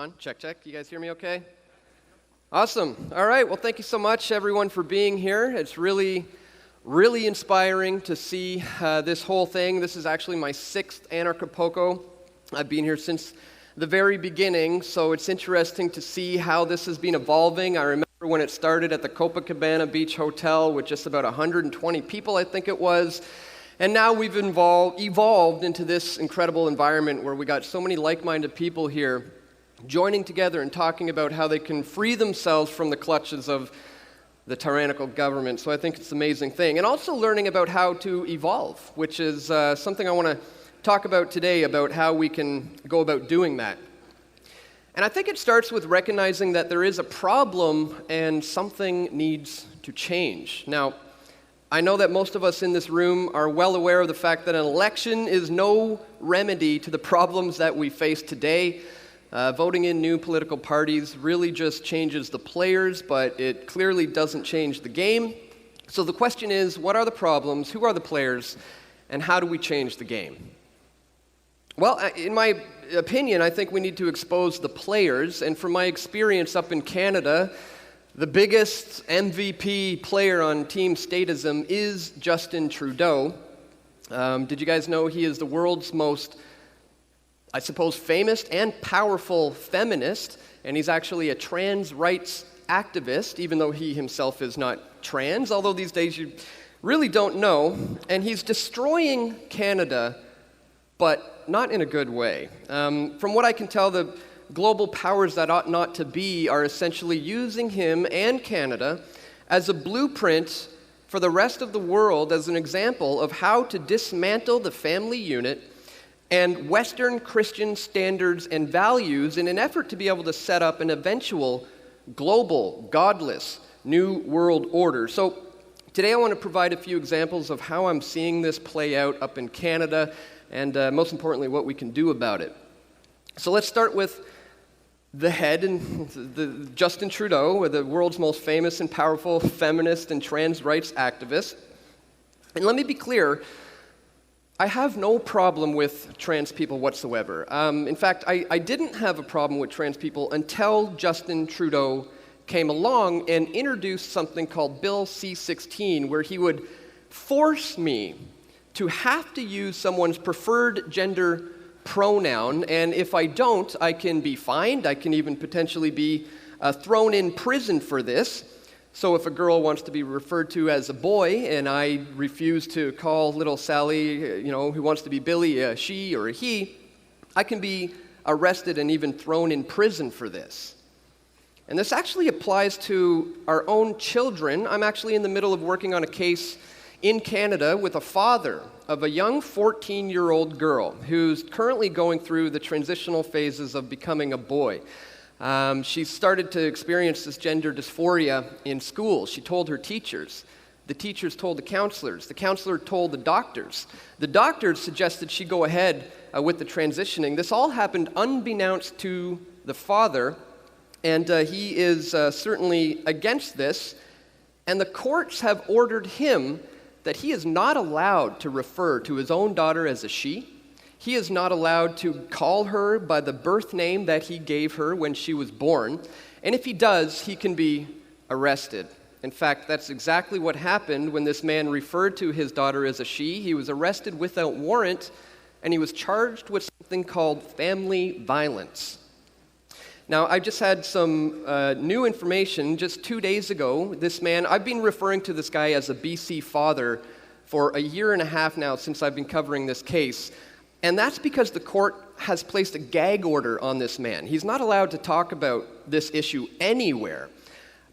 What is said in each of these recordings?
on. Check, check. You guys hear me okay? Awesome. All right. Well, thank you so much, everyone, for being here. It's really inspiring to see this whole thing. This is actually my 6th Anarchapulco. I've been here since the very beginning, so it's interesting to see how this has been evolving. I remember when it started at the Copacabana Beach Hotel with just about 120 people, I think it was. And now we've evolved into this incredible environment where we got so many like-minded people here joining together and talking about how they can free themselves from the clutches of the tyrannical government. So I think it's an amazing thing. And also learning about how to evolve, which is something I want to talk about today, about how we can go about doing that. And I think it starts with recognizing that there is a problem and something needs to change. Now, I know that most of us in this room are well aware of the fact that an election is no remedy to the problems that we face today. Voting in new political parties really just changes the players, but it clearly doesn't change the game. So the question is, what are the problems, who are the players, and how do we change the game? Well, in my opinion, I think we need to expose the players, and from my experience up in Canada, the biggest MVP player on Team Statism is Justin Trudeau. Did you guys know he is the world's most, I suppose, famous and powerful feminist, and he's actually a trans rights activist, even though he himself is not trans, although these days you really don't know, and he's destroying Canada, but not in a good way. From what I can tell, the global powers that ought not to be are essentially using him and Canada as a blueprint for the rest of the world, as an example of how to dismantle the family unit and Western Christian standards and values in an effort to be able to set up an eventual global, godless, new world order. So today I want to provide a few examples of how I'm seeing this play out up in Canada, and most importantly, what we can do about it. So let's start with the head, and Justin Trudeau, the world's most famous and powerful feminist and trans rights activist. And let me be clear, I have no problem with trans people whatsoever. In fact, I didn't have a problem with trans people until Justin Trudeau came along and introduced something called Bill C-16, where he would force me to have to use someone's preferred gender pronoun, and if I don't, I can be fined. I can even potentially be thrown in prison for this. So if a girl wants to be referred to as a boy, and I refuse to call little Sally, who wants to be Billy, a she or a he, I can be arrested and even thrown in prison for this. And this actually applies to our own children. I'm actually in the middle of working on a case in Canada with a father of a young 14-year-old girl who's currently going through the transitional phases of becoming a boy. She started to experience this gender dysphoria in school. She told her teachers. The teachers told the counselors. The counselor told the doctors. The doctors suggested she go ahead with the transitioning. This all happened unbeknownst to the father, and he is certainly against this. And the courts have ordered him that he is not allowed to refer to his own daughter as a she. He is not allowed to call her by the birth name that he gave her when she was born. And if he does, he can be arrested. In fact, that's exactly what happened when this man referred to his daughter as a she. He was arrested without warrant, and he was charged with something called family violence. Now, I just had some new information just 2 days ago. This man, I've been referring to this guy as a BC father for a year and a half now since I've been covering this case. And that's because the court has placed a gag order on this man. He's not allowed to talk about this issue anywhere.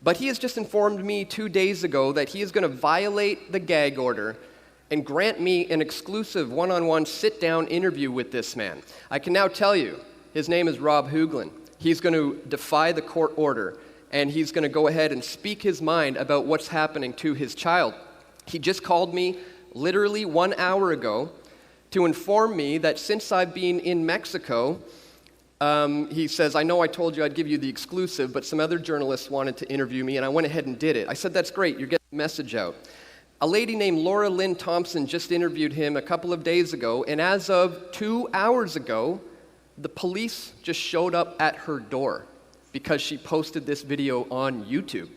But he has just informed me 2 days ago that he is going to violate the gag order and grant me an exclusive one-on-one sit-down interview with this man. I can now tell you, his name is Rob Hoogland. He's going to defy the court order, and he's going to go ahead and speak his mind about what's happening to his child. He just called me literally 1 hour ago to inform me that since I've been in Mexico, he says, I know I told you I'd give you the exclusive, but some other journalists wanted to interview me, and I went ahead and did it. I said, that's great, you're getting the message out. A lady named Laura Lynn Thompson just interviewed him a couple of days ago, and as of 2 hours ago, the police just showed up at her door because she posted this video on YouTube,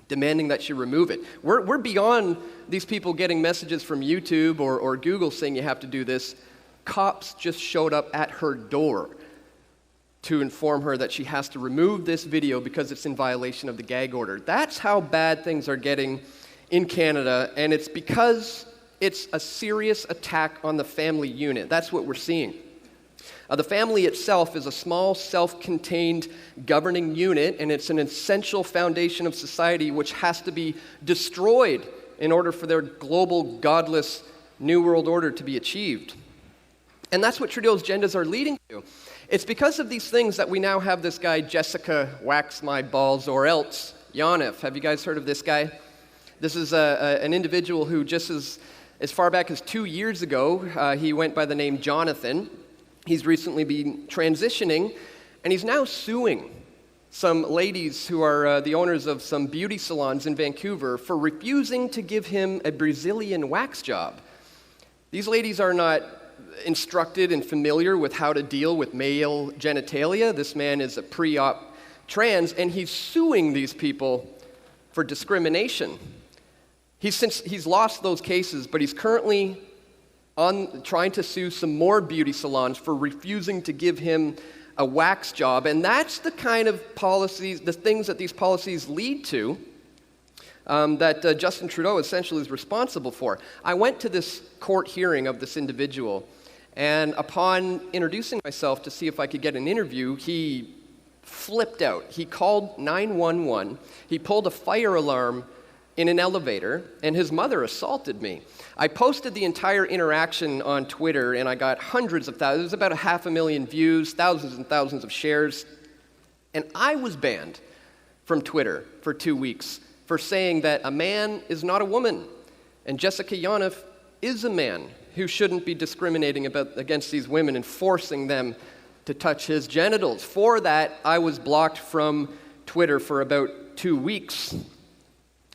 demanding that she remove it. We're beyond these people getting messages from YouTube or Google saying you have to do this. Cops just showed up at her door to inform her that she has to remove this video because it's in violation of the gag order. That's how bad things are getting in Canada, and it's because it's a serious attack on the family unit. That's what we're seeing. The family itself is a small, self-contained governing unit, and it's an essential foundation of society which has to be destroyed in order for their global, godless New World Order to be achieved. And that's what Trudeau's agendas are leading to. It's because of these things that we now have this guy, Jessica Wax My Balls or Else Yanif. Have you guys heard of this guy? This is an individual who just as far back as 2 years ago, he went by the name Jonathan. He's recently been transitioning, and he's now suing some ladies who are the owners of some beauty salons in Vancouver for refusing to give him a Brazilian wax job. These ladies are not instructed and familiar with how to deal with male genitalia. This man is a pre-op trans, and he's suing these people for discrimination. He's lost those cases, but he's currently trying to sue some more beauty salons for refusing to give him a wax job. And that's the kind of policies, the things that these policies lead to, that Justin Trudeau essentially is responsible for. I went to this court hearing of this individual, and upon introducing myself to see if I could get an interview, he flipped out. He called 911. He pulled a fire alarm in an elevator, and his mother assaulted me. I posted the entire interaction on Twitter, and I got hundreds of thousands, about 500,000 views, thousands and thousands of shares, and I was banned from Twitter for 2 weeks for saying that a man is not a woman, and Jessica Yanif is a man who shouldn't be discriminating against these women and forcing them to touch his genitals. For that, I was blocked from Twitter for about 2 weeks.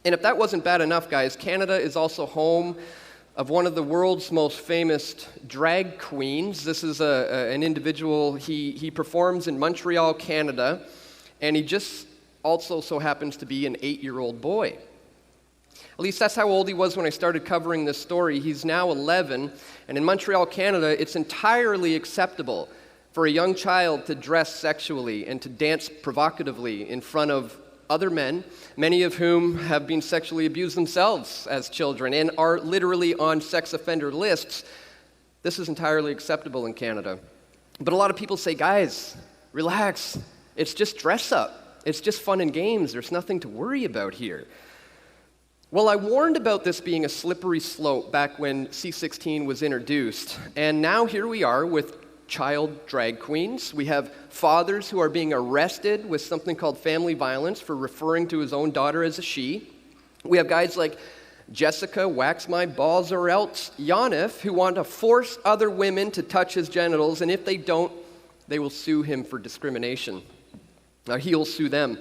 And if that wasn't bad enough, guys, Canada is also home of one of the world's most famous drag queens. This is an individual, he performs in Montreal, Canada, and he just also so happens to be an 8-year-old boy. At least that's how old he was when I started covering this story. He's now 11, and in Montreal, Canada, it's entirely acceptable for a young child to dress sexually and to dance provocatively in front of other men, many of whom have been sexually abused themselves as children and are literally on sex offender lists. This is entirely acceptable in Canada. But a lot of people say, guys, relax. It's just dress up. It's just fun and games. There's nothing to worry about here. Well, I warned about this being a slippery slope back when C-16 was introduced, and now here we are with child drag queens. We have fathers who are being arrested with something called family violence for referring to his own daughter as a she. We have guys like Jessica Wax My Balls or Else Yanif who want to force other women to touch his genitals, and if they don't, they will sue him for discrimination. He'll sue them.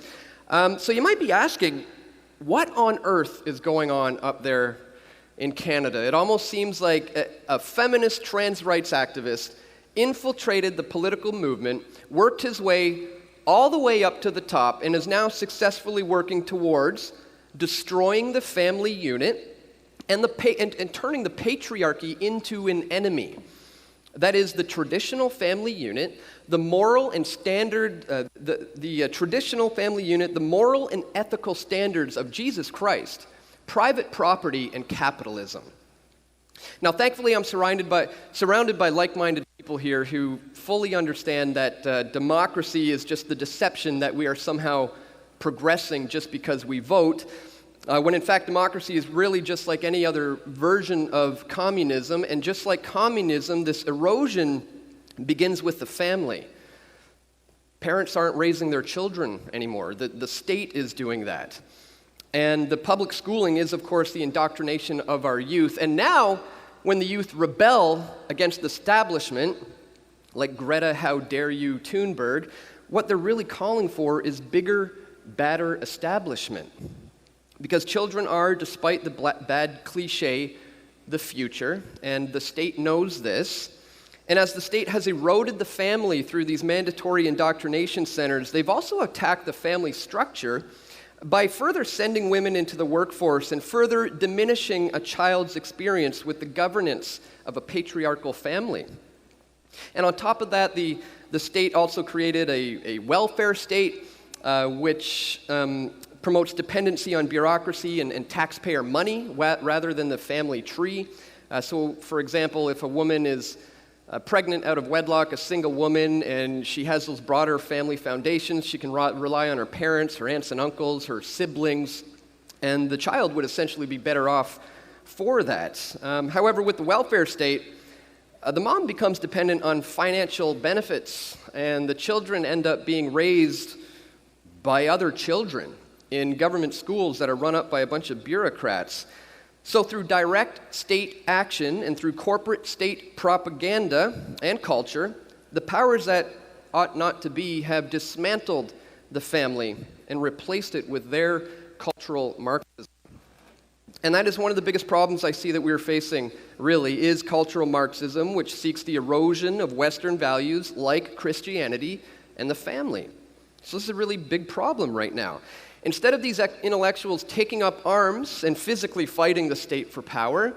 So you might be asking, what on earth is going on up there in Canada? It almost seems like a feminist trans rights activist infiltrated the political movement, worked his way all the way up to the top, and is now successfully working towards destroying the family unit and turning the patriarchy into an enemy. That is, the traditional family unit, the moral and standard, the traditional family unit, the moral and ethical standards of Jesus Christ, private property, and capitalism. Now, thankfully, I'm surrounded by like-minded people here who fully understand that democracy is just the deception that we are somehow progressing just because we vote, when in fact democracy is really just like any other version of communism, and just like communism, this erosion begins with the family. Parents aren't raising their children anymore. The state is doing that. And the public schooling is, of course, the indoctrination of our youth. And now, when the youth rebel against the establishment, like Greta How Dare You Thunberg, what they're really calling for is bigger, badder establishment. Because children are, despite the bad cliche, the future, and the state knows this. And as the state has eroded the family through these mandatory indoctrination centers, they've also attacked the family structure by further sending women into the workforce and further diminishing a child's experience with the governance of a patriarchal family. And on top of that, the state also created a welfare state, which promotes dependency on bureaucracy and taxpayer money rather than the family tree. So, for example, if a woman is pregnant out of wedlock, a single woman, and she has those broader family foundations, she can rely on her parents, her aunts and uncles, her siblings, and the child would essentially be better off for that. However, with the welfare state, the mom becomes dependent on financial benefits, and the children end up being raised by other children in government schools that are run up by a bunch of bureaucrats. So through direct state action and through corporate state propaganda and culture, the powers that ought not to be have dismantled the family and replaced it with their cultural Marxism. And that is one of the biggest problems I see that we're facing, really, is cultural Marxism, which seeks the erosion of Western values like Christianity and the family. So this is a really big problem right now. Instead of these intellectuals taking up arms and physically fighting the state for power,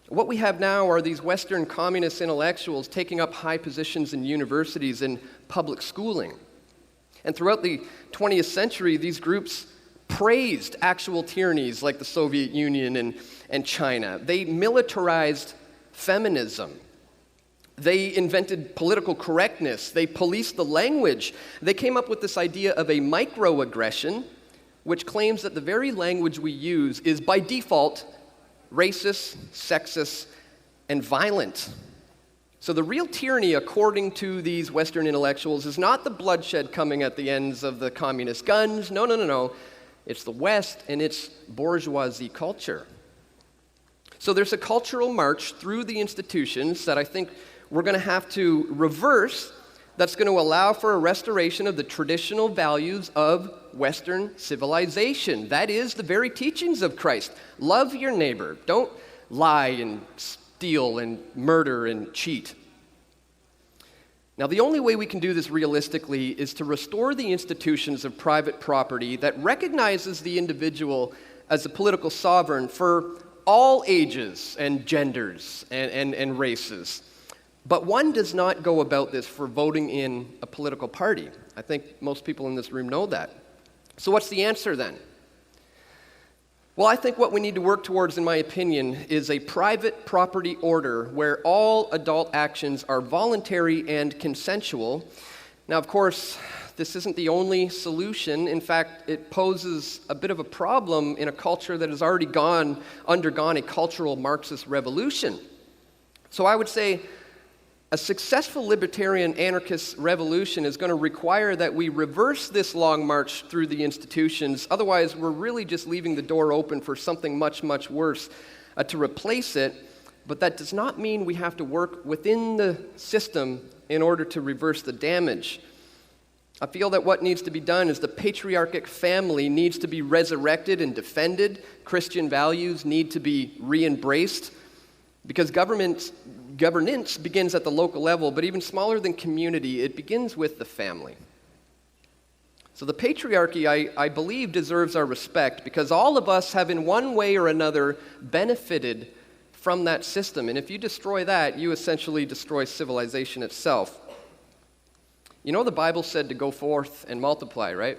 what we have now are these Western communist intellectuals taking up high positions in universities and public schooling. And throughout the 20th century, these groups praised actual tyrannies like the Soviet Union and China. They militarized feminism. They invented political correctness. They policed the language. They came up with this idea of a microaggression, which claims that the very language we use is by default racist, sexist, and violent. So the real tyranny, according to these Western intellectuals, is not the bloodshed coming at the ends of the communist guns. No. It's the West and its bourgeoisie culture. So there's a cultural march through the institutions that I think we're going to have to reverse, that's going to allow for a restoration of the traditional values of Western civilization. That is the very teachings of Christ. Love your neighbor. Don't lie and steal and murder and cheat. Now, the only way we can do this realistically is to restore the institutions of private property that recognizes the individual as a political sovereign for all ages and genders and races. But one does not go about this for voting in a political party. I think most people in this room know that. So what's the answer then? Well, I think what we need to work towards, in my opinion, is a private property order where all adult actions are voluntary and consensual. Now, of course, this isn't the only solution. In fact, it poses a bit of a problem in a culture that has already undergone a cultural Marxist revolution. So I would say a successful libertarian anarchist revolution is going to require that we reverse this long march through the institutions. Otherwise, we're really just leaving the door open for something much, much worse to replace it. But that does not mean we have to work within the system in order to reverse the damage. I feel that what needs to be done is the patriarchic family needs to be resurrected and defended. Christian values need to be re-embraced because governance begins at the local level, but even smaller than community, it begins with the family. So the patriarchy, I believe, deserves our respect because all of us have in one way or another benefited from that system. And if you destroy that, you essentially destroy civilization itself. You know the Bible said to go forth and multiply, right?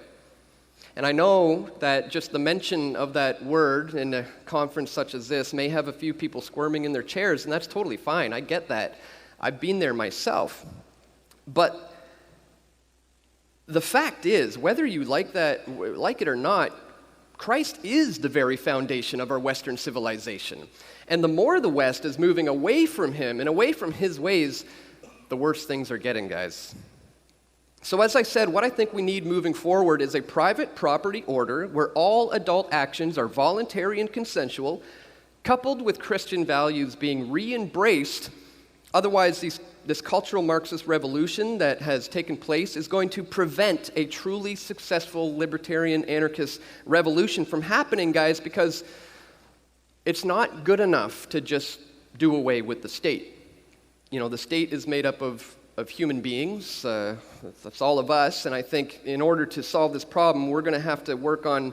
And I know that just the mention of that word in a conference such as this may have a few people squirming in their chairs, and that's totally fine. I get that. I've been there myself. But the fact is, whether you like it or not, Christ is the very foundation of our Western civilization. And the more the West is moving away from him and away from his ways, the worse things are getting, guys. So as I said, what I think we need moving forward is a private property order where all adult actions are voluntary and consensual, coupled with Christian values being re-embraced. Otherwise, this cultural Marxist revolution that has taken place is going to prevent a truly successful libertarian anarchist revolution from happening, guys, because it's not good enough to just do away with the state. the state is made up of human beings. That's all of us. And I think in order to solve this problem, we're going to have to work on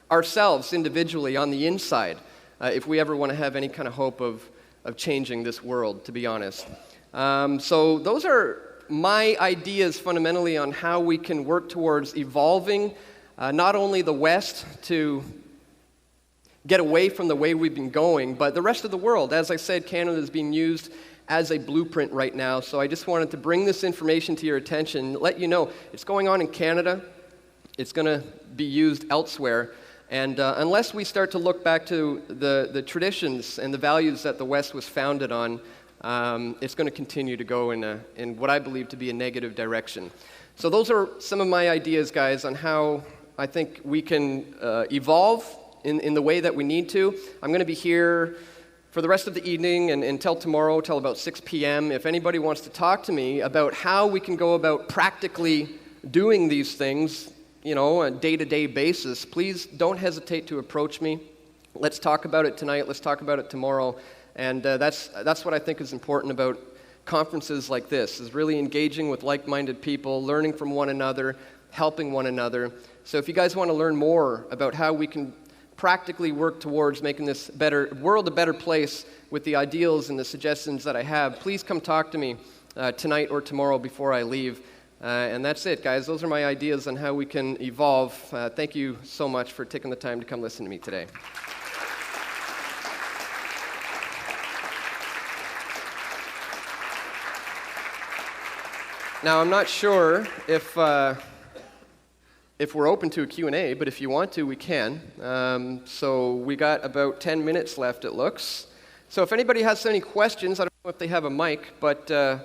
ourselves individually on the inside if we ever want to have any kind of hope of changing this world, to be honest. So those are my ideas fundamentally on how we can work towards evolving not only the West to get away from the way we've been going, but the rest of the world. As I said, Canada is being used as a blueprint right now, so I just wanted to bring this information to your attention, let you know it's going on in Canada, it's going to be used elsewhere, and unless we start to look back to the traditions and the values that the West was founded on, it's going to continue to go in what I believe to be a negative direction. So those are some of my ideas, guys, on how I think we can evolve in the way that we need to. I'm going to be here for the rest of the evening and until tomorrow, till about 6 p.m. If anybody wants to talk to me about how we can go about practically doing these things, on a day-to-day basis, please don't hesitate to approach me. Let's talk about it tonight. Let's talk about it tomorrow. And that's what I think is important about conferences like this, is really engaging with like-minded people, learning from one another, helping one another. So if you guys want to learn more about how we can practically work towards making this world a better place with the ideals and the suggestions that I have, please come talk to me tonight or tomorrow before I leave. And that's it, guys. Those are my ideas on how we can evolve. Thank you so much for taking the time to come listen to me today. Now, I'm not sure if we're open to a Q&A, but if you want to, we can. So we got about 10 minutes left, it looks. So if anybody has any questions, I don't know if they have a mic, but... What's the website?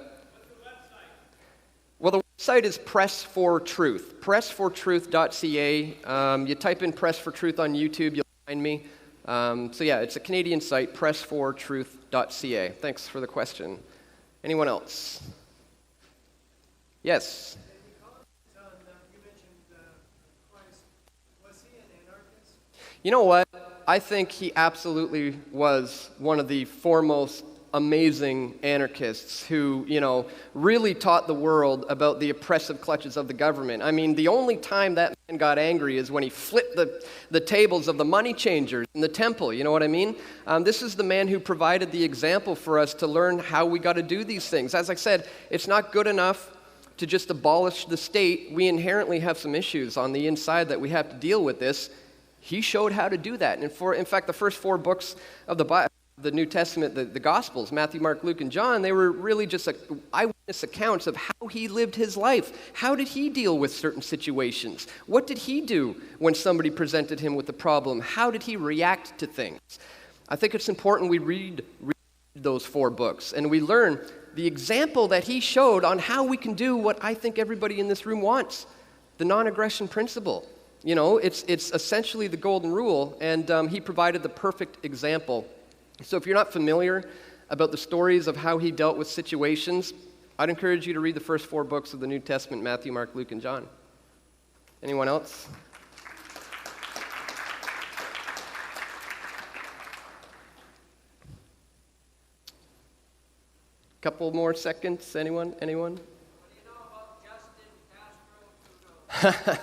Well, the website is Press for Truth, pressfortruth.ca. You type in Press for Truth on YouTube, you'll find me. So yeah, it's a Canadian site, pressfortruth.ca. Thanks for the question. Anyone else? Yes? You know what? I think he absolutely was one of the foremost amazing anarchists who, really taught the world about the oppressive clutches of the government. I mean, the only time that man got angry is when he flipped the tables of the money changers in the temple, you know what I mean? This is the man who provided the example for us to learn how we got to do these things. As I said, it's not good enough to just abolish the state. We inherently have some issues on the inside that we have to deal with this. He showed how to do that. And in fact, the first 4 books of the New Testament, the Gospels, Matthew, Mark, Luke, and John, they were really just eyewitness accounts of how he lived his life. How did he deal with certain situations? What did he do when somebody presented him with a problem? How did he react to things? I think it's important we read those 4 books and we learn the example that he showed on how we can do what I think everybody in this room wants, the non-aggression principle. It's essentially the golden rule, and he provided the perfect example. So if you're not familiar about the stories of how he dealt with situations, I'd encourage you to read the first 4 books of the New Testament, Matthew, Mark, Luke, and John. Anyone else? Couple more seconds. Anyone? What do you know about Justin Castro Trudeau?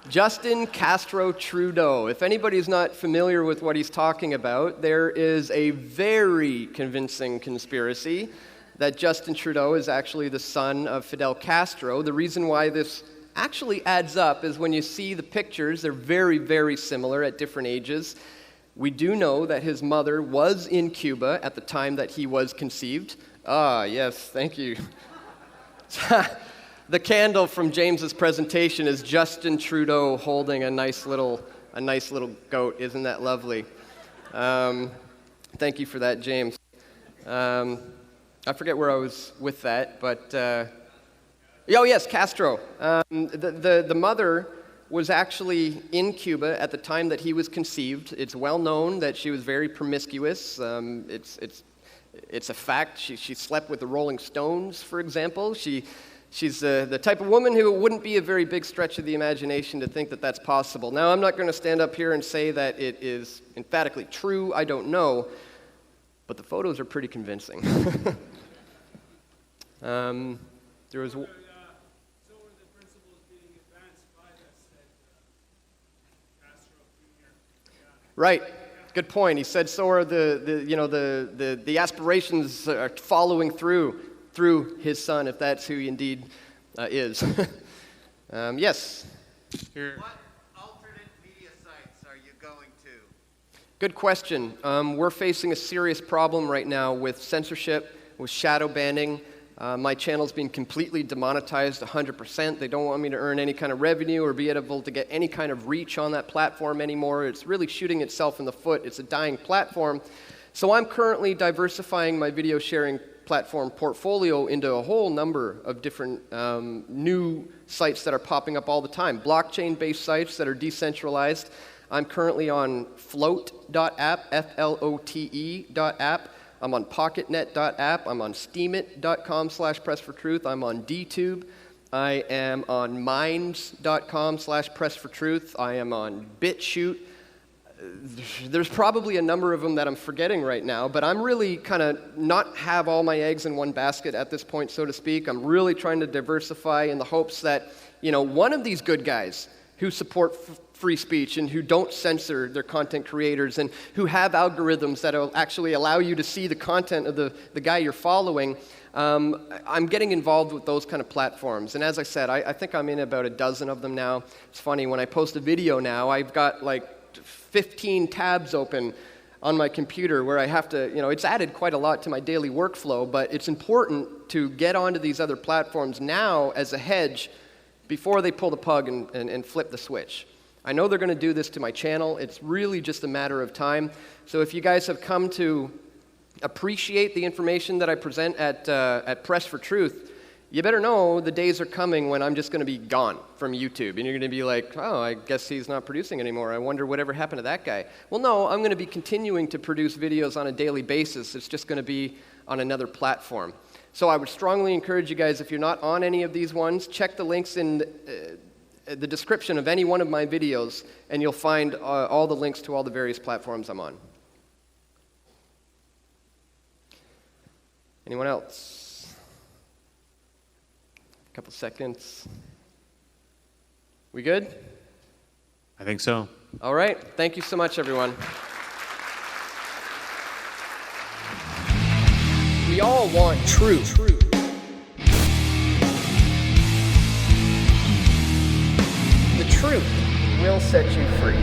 Justin Castro Trudeau. If anybody's not familiar with what he's talking about, there is a very convincing conspiracy that Justin Trudeau is actually the son of Fidel Castro. The reason why this actually adds up is when you see the pictures, they're very, very similar at different ages. We do know that his mother was in Cuba at the time that he was conceived. Ah, yes, thank you. The candle from James's presentation is Justin Trudeau holding a nice little goat. Isn't that lovely? Thank you for that, James. I forget where I was with that, but oh yes, Castro. The mother was actually in Cuba at the time that he was conceived. It's well known that she was very promiscuous. It's a fact. She slept with the Rolling Stones, for example. She's the type of woman who it wouldn't be a very big stretch of the imagination to think that that's possible. Now, I'm not going to stand up here and say that it is emphatically true. I don't know. But the photos are pretty convincing. There was. So were the principles being advanced by that said Castro Jr.? Right. Good point. He said so are the aspirations are following through his son, if that's who he indeed is. Yes. What alternate media sites are you going to? Good question. We're facing a serious problem right now with censorship, with shadow banning. My channel's being completely demonetized 100%. They don't want me to earn any kind of revenue or be able to get any kind of reach on that platform anymore. It's really shooting itself in the foot. It's a dying platform. So I'm currently diversifying my video sharing platform portfolio into a whole number of different new sites that are popping up all the time. Blockchain-based sites that are decentralized. I'm currently on float.app, Flote.app. I'm on pocketnet.app. I'm on steemit.com/pressfortruth. I'm on DTube. I am on minds.com/pressfortruth. I am on BitChute. There's probably a number of them that I'm forgetting right now, but I'm really kind of not have all my eggs in one basket at this point, so to speak. I'm really trying to diversify in the hopes that, one of these good guys who support free speech and who don't censor their content creators and who have algorithms that will actually allow you to see the content of the guy you're following, I'm getting involved with those kind of platforms. And as I said, I think I'm in about a dozen of them now. It's funny, when I post a video now, I've got like 15 tabs open on my computer where I have to, it's added quite a lot to my daily workflow, but it's important to get onto these other platforms now as a hedge before they pull the plug and flip the switch. I know they're going to do this to my channel. It's really just a matter of time. So if you guys have come to appreciate the information that I present at Press for Truth, you better know the days are coming when I'm just going to be gone from YouTube. And you're going to be like, oh, I guess he's not producing anymore. I wonder whatever happened to that guy. Well, no, I'm going to be continuing to produce videos on a daily basis. It's just going to be on another platform. So I would strongly encourage you guys, if you're not on any of these ones, check the links in the description of any one of my videos, and you'll find all the links to all the various platforms I'm on. Anyone else? A couple seconds. We good? I think so. All right. Thank you so much, everyone. We all want truth. The truth will set you free.